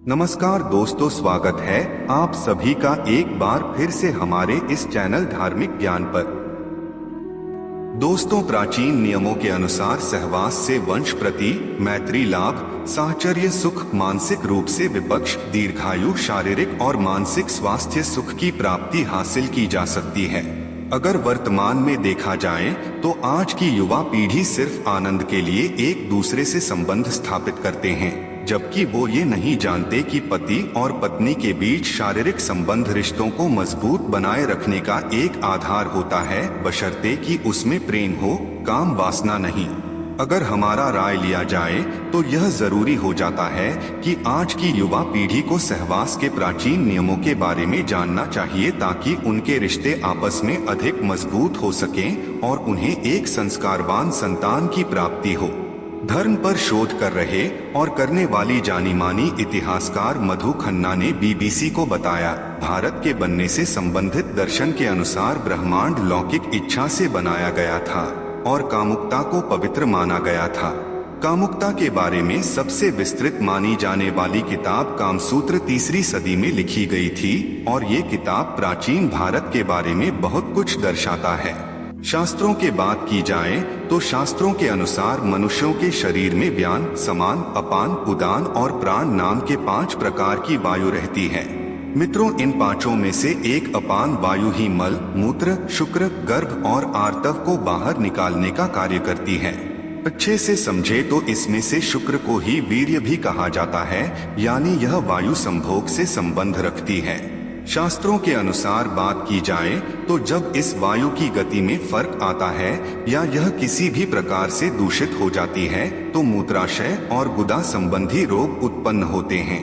नमस्कार दोस्तों, स्वागत है आप सभी का एक बार फिर से हमारे इस चैनल धार्मिक ज्ञान पर। दोस्तों, प्राचीन नियमों के अनुसार सहवास से वंश प्रति, मैत्री लाभ, साहचर्य सुख, मानसिक रूप से विपक्ष, दीर्घायु, शारीरिक और मानसिक स्वास्थ्य सुख की प्राप्ति हासिल की जा सकती है। अगर वर्तमान में देखा जाए तो आज की युवा पीढ़ी सिर्फ आनंद के लिए एक दूसरे से संबंध स्थापित करते हैं, जबकि वो ये नहीं जानते कि पति और पत्नी के बीच शारीरिक संबंध रिश्तों को मजबूत बनाए रखने का एक आधार होता है, बशर्ते कि उसमें प्रेम हो, काम वासना नहीं। अगर हमारा राय लिया जाए तो यह जरूरी हो जाता है कि आज की युवा पीढ़ी को सहवास के प्राचीन नियमों के बारे में जानना चाहिए, ताकि उनके रिश्ते आपस में अधिक मजबूत हो सकें और उन्हें एक संस्कारवान संतान की प्राप्ति हो। धर्म पर शोध कर रहे और करने वाली जानी मानी इतिहासकार मधु खन्ना ने बीबीसी को बताया, भारत के बनने से संबंधित दर्शन के अनुसार ब्रह्मांड लौकिक इच्छा से बनाया गया था और कामुकता को पवित्र माना गया था। कामुकता के बारे में सबसे विस्तृत मानी जाने वाली किताब कामसूत्र 3री सदी में लिखी गई थी और ये किताब प्राचीन भारत के बारे में बहुत कुछ दर्शाता है। शास्त्रों के बात की जाए तो शास्त्रों के अनुसार मनुष्यों के शरीर में व्यान, समान, अपान, उदान और प्राण नाम के 5 प्रकार की वायु रहती है। मित्रों, इन पांचों में से एक अपान वायु ही मल, मूत्र, शुक्र, गर्भ और आर्तव को बाहर निकालने का कार्य करती है। अच्छे से समझे तो इसमें से शुक्र को ही वीर्य भी कहा जाता है, यानी यह वायु संभोग से संबंध रखती है। शास्त्रों के अनुसार बात की जाए तो जब इस वायु की गति में फर्क आता है या यह किसी भी प्रकार से दूषित हो जाती है तो मूत्राशय और गुदा संबंधी रोग उत्पन्न होते हैं,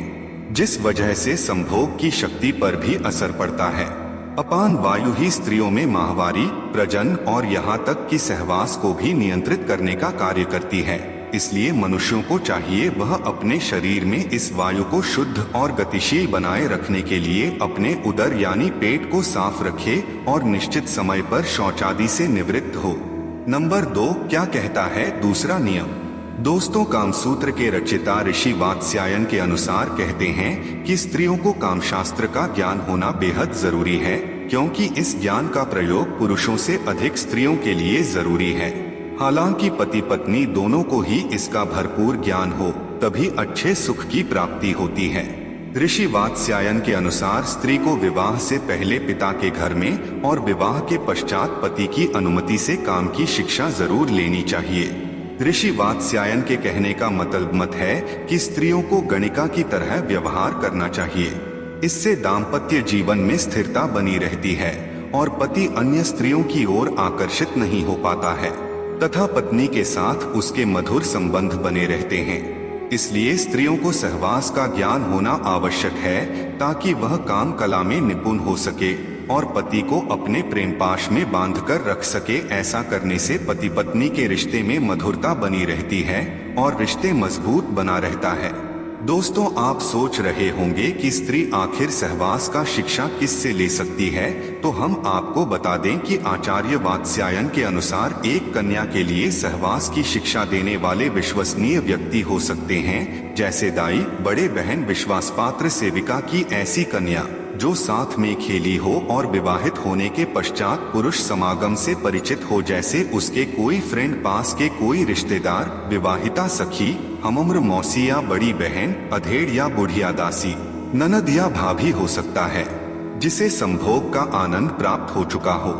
जिस वजह से संभोग की शक्ति पर भी असर पड़ता है। अपान वायु ही स्त्रियों में माहवारी, प्रजनन और यहाँ तक कि सहवास को भी नियंत्रित करने का कार्य करती है। इसलिए मनुष्यों को चाहिए वह अपने शरीर में इस वायु को शुद्ध और गतिशील बनाए रखने के लिए अपने उदर यानी पेट को साफ रखे और निश्चित समय पर शौचादि से निवृत्त हो। नंबर 2, क्या कहता है दूसरा नियम? दोस्तों, कामसूत्र के रचयिता ऋषि वात्स्यायन के अनुसार कहते हैं कि स्त्रियों को कामशास्त्र का ज्ञान होना बेहद जरूरी है, क्योंकि इस ज्ञान का प्रयोग पुरुषों से अधिक स्त्रियों के लिए जरूरी है। हालांकि पति पत्नी दोनों को ही इसका भरपूर ज्ञान हो, तभी अच्छे सुख की प्राप्ति होती है। ऋषि वात्स्यायन के अनुसार स्त्री को विवाह से पहले पिता के घर में और विवाह के पश्चात पति की अनुमति से काम की शिक्षा जरूर लेनी चाहिए। ऋषि वात्स्यायन के कहने का मतलब है कि स्त्रियों को गणिका की तरह व्यवहार करना चाहिए। इससे दाम्पत्य जीवन में स्थिरता बनी रहती है और पति अन्य स्त्रियों की ओर आकर्षित नहीं हो पाता है तथा पत्नी के साथ उसके मधुर संबंध बने रहते हैं। इसलिए स्त्रियों को सहवास का ज्ञान होना आवश्यक है, ताकि वह काम कला में निपुण हो सके और पति को अपने प्रेम पाश में बांधकर रख सके। ऐसा करने से पति पत्नी के रिश्ते में मधुरता बनी रहती है और रिश्ते मजबूत बना रहता है। दोस्तों, आप सोच रहे होंगे कि स्त्री आखिर सहवास का शिक्षा किससे ले सकती है, तो हम आपको बता दें कि आचार्य वात्स्यायन के अनुसार एक कन्या के लिए सहवास की शिक्षा देने वाले विश्वसनीय व्यक्ति हो सकते हैं, जैसे दाई, बड़े बहन, विश्वासपात्र सेविका की ऐसी कन्या जो साथ में खेली हो और विवाहित होने के पश्चात पुरुष समागम से परिचित हो, जैसे उसके कोई फ्रेंड, पास के कोई रिश्तेदार, विवाहिता सखी, हमउम्र मौसी या बड़ी बहन, अधेड़ या बुढ़िया दासी, ननद या भाभी हो सकता है, जिसे संभोग का आनंद प्राप्त हो चुका हो।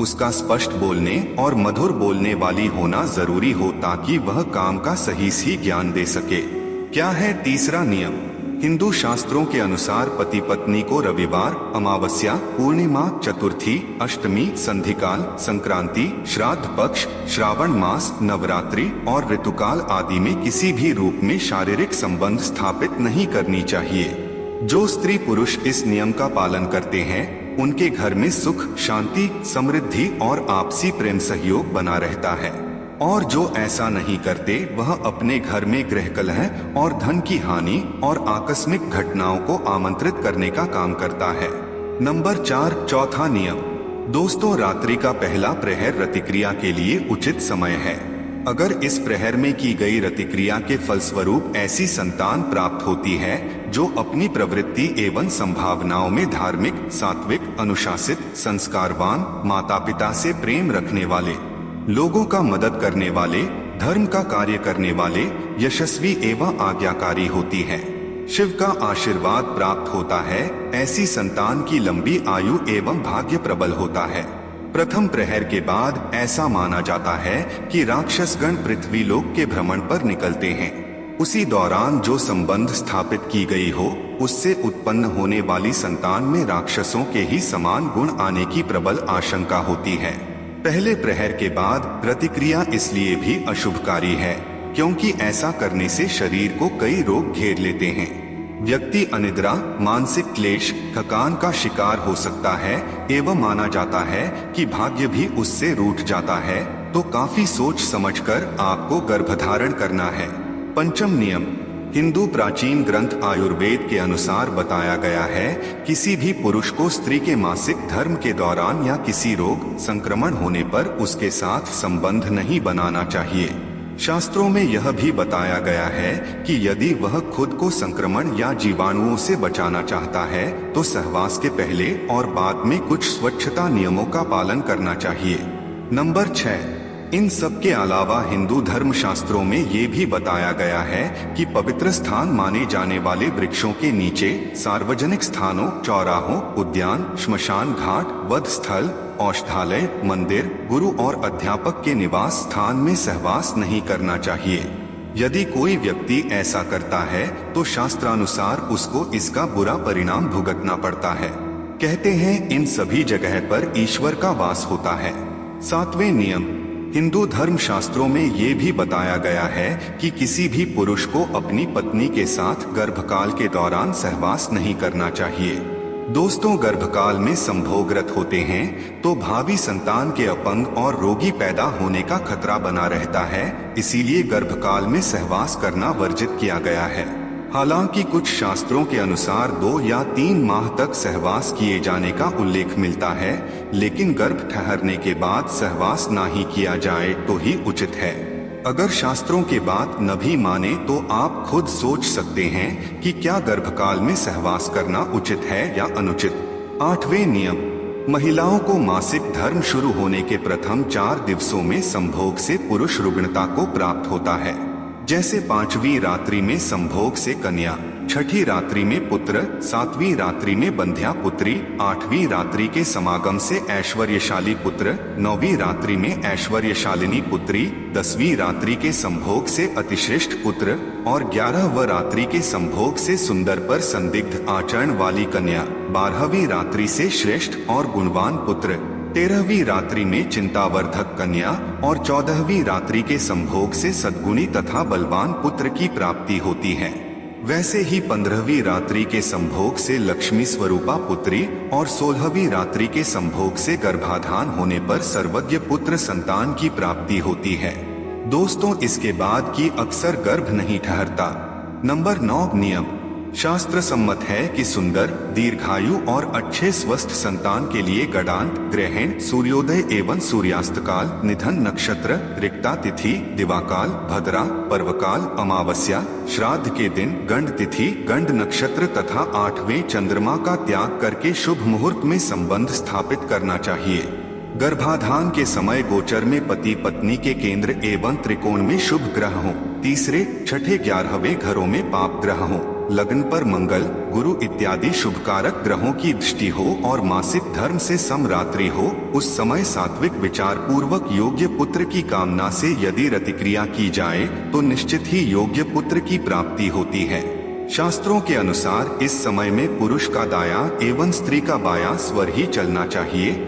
उसका स्पष्ट बोलने और मधुर बोलने वाली होना जरूरी हो, ताकि वह काम का सही ज्ञान दे सके। क्या है तीसरा नियम? हिंदू शास्त्रों के अनुसार पति पत्नी को रविवार, अमावस्या, पूर्णिमा, चतुर्थी, अष्टमी, संधिकाल, संक्रांति, श्राद्ध पक्ष, श्रावण मास, नवरात्रि और ऋतुकाल आदि में किसी भी रूप में शारीरिक संबंध स्थापित नहीं करनी चाहिए। जो स्त्री पुरुष इस नियम का पालन करते हैं, उनके घर में सुख, शांति, समृद्धि और आपसी प्रेम सहयोग बना रहता है, और जो ऐसा नहीं करते वह अपने घर में गृह कलह और धन की हानि और आकस्मिक घटनाओं को आमंत्रित करने का काम करता है। नंबर 4, चौथा नियम। दोस्तों, रात्रि का पहला प्रहर रतिक्रिया के लिए उचित समय है। अगर इस प्रहर में की गई रतिक्रिया के फलस्वरूप ऐसी संतान प्राप्त होती है जो अपनी प्रवृत्ति एवं संभावनाओं में धार्मिक, सात्विक, अनुशासित, संस्कारवान, माता पिता से प्रेम रखने वाले, लोगों का मदद करने वाले, धर्म का कार्य करने वाले, यशस्वी एवं आज्ञाकारी होती है, शिव का आशीर्वाद प्राप्त होता है, ऐसी संतान की लंबी आयु एवं भाग्य प्रबल होता है। प्रथम प्रहर के बाद ऐसा माना जाता है कि राक्षसगण पृथ्वी लोक के भ्रमण पर निकलते हैं। उसी दौरान जो संबंध स्थापित की गई हो, उससे उत्पन्न होने वाली संतान में राक्षसों के ही समान गुण आने की प्रबल आशंका होती है। पहले प्रहर के बाद प्रतिक्रिया इसलिए भी अशुभकारी है क्योंकि ऐसा करने से शरीर को कई रोग घेर लेते हैं। व्यक्ति अनिद्रा, मानसिक क्लेश, थकान का शिकार हो सकता है एवं माना जाता है कि भाग्य भी उससे रूठ जाता है, तो काफी सोच समझकर आपको गर्भधारण करना है। पंचम नियम। हिंदू प्राचीन ग्रंथ आयुर्वेद के अनुसार बताया गया है, किसी भी पुरुष को स्त्री के मासिक धर्म के दौरान या किसी रोग संक्रमण होने पर उसके साथ संबंध नहीं बनाना चाहिए। शास्त्रों में यह भी बताया गया है कि यदि वह खुद को संक्रमण या जीवाणुओं से बचाना चाहता है तो सहवास के पहले और बाद में कुछ स्वच्छता नियमों का पालन करना चाहिए। नंबर 6। इन सब के अलावा हिंदू धर्म शास्त्रों में ये भी बताया गया है कि पवित्र स्थान माने जाने वाले वृक्षों के नीचे, सार्वजनिक स्थानों, चौराहों, उद्यान, श्मशान घाट, वध स्थल, औषधालय, मंदिर, गुरु और अध्यापक के निवास स्थान में सहवास नहीं करना चाहिए। यदि कोई व्यक्ति ऐसा करता है तो शास्त्रानुसार उसको इसका बुरा परिणाम भुगतना पड़ता है। कहते हैं इन सभी जगह पर ईश्वर का वास होता है। 7वें नियम। हिंदू धर्म शास्त्रों में ये भी बताया गया है कि किसी भी पुरुष को अपनी पत्नी के साथ गर्भकाल के दौरान सहवास नहीं करना चाहिए। दोस्तों, गर्भकाल में संभोगरत होते हैं तो भावी संतान के अपंग और रोगी पैदा होने का खतरा बना रहता है, इसीलिए गर्भकाल में सहवास करना वर्जित किया गया है। हालांकि कुछ शास्त्रों के अनुसार 2 या 3 माह तक सहवास किए जाने का उल्लेख मिलता है, लेकिन गर्भ ठहरने के बाद सहवास ना ही किया जाए तो ही उचित है। अगर शास्त्रों के बात न भी माने तो आप खुद सोच सकते हैं कि क्या गर्भकाल में सहवास करना उचित है या अनुचित। 8वें नियम। महिलाओं को मासिक धर्म शुरू होने के प्रथम 4 दिवसों में संभोग से पुरुष रुग्णता को प्राप्त होता है, जैसे 5वीं रात्रि में संभोग से कन्या, 6ठी रात्रि में पुत्र, 7वीं रात्रि में बंध्या पुत्री, 8वीं रात्रि के समागम से ऐश्वर्यशाली पुत्र, 9वीं रात्रि में ऐश्वर्यशालिनी पुत्री, 10वीं रात्रि के संभोग से अतिश्रेष्ठ पुत्र और 11वीं रात्रि के संभोग से सुंदर पर संदिग्ध आचरण वाली कन्या, 12वीं रात्रि से श्रेष्ठ और गुणवान पुत्र, 13वीं रात्रि में चिंतावर्धक कन्या और 14वीं रात्रि के संभोग से सद्गुणी तथा बलवान पुत्र की प्राप्ति होती है। वैसे ही 15वीं रात्रि के संभोग से लक्ष्मी स्वरूपा पुत्री और 16वीं रात्रि के संभोग से गर्भाधान होने पर सर्वज्ञ पुत्र संतान की प्राप्ति होती है। दोस्तों, इसके बाद की अक्सर गर्भ नहीं ठहरता। नंबर 9 नियम। शास्त्र सम्मत है कि सुंदर, दीर्घायु और अच्छे स्वस्थ संतान के लिए गडांत, ग्रहण, सूर्योदय एवं सूर्यास्त काल, निधन नक्षत्र, रिक्ता तिथि, दिवाकाल, भद्रा, पर्वकाल, अमावस्या, श्राद्ध के दिन, गंड तिथि, गंड नक्षत्र तथा 8वें चंद्रमा का त्याग करके शुभ मुहूर्त में संबंध स्थापित करना चाहिए। गर्भाधान के समय गोचर में पति पत्नी के केंद्र एवं त्रिकोण में शुभ ग्रह हों, तीसरे, छठे, 11वें घरों में पाप ग्रह हों, लग्न पर मंगल, गुरु इत्यादि शुभकारक ग्रहों की दृष्टि हो और मासिक धर्म से समरात्रि हो, उस समय सात्विक विचार पूर्वक योग्य पुत्र की कामना से यदि रतिक्रिया की जाए तो निश्चित ही योग्य पुत्र की प्राप्ति होती है। शास्त्रों के अनुसार इस समय में पुरुष का दायां एवं स्त्री का बायां स्वर ही चलना चाहिए।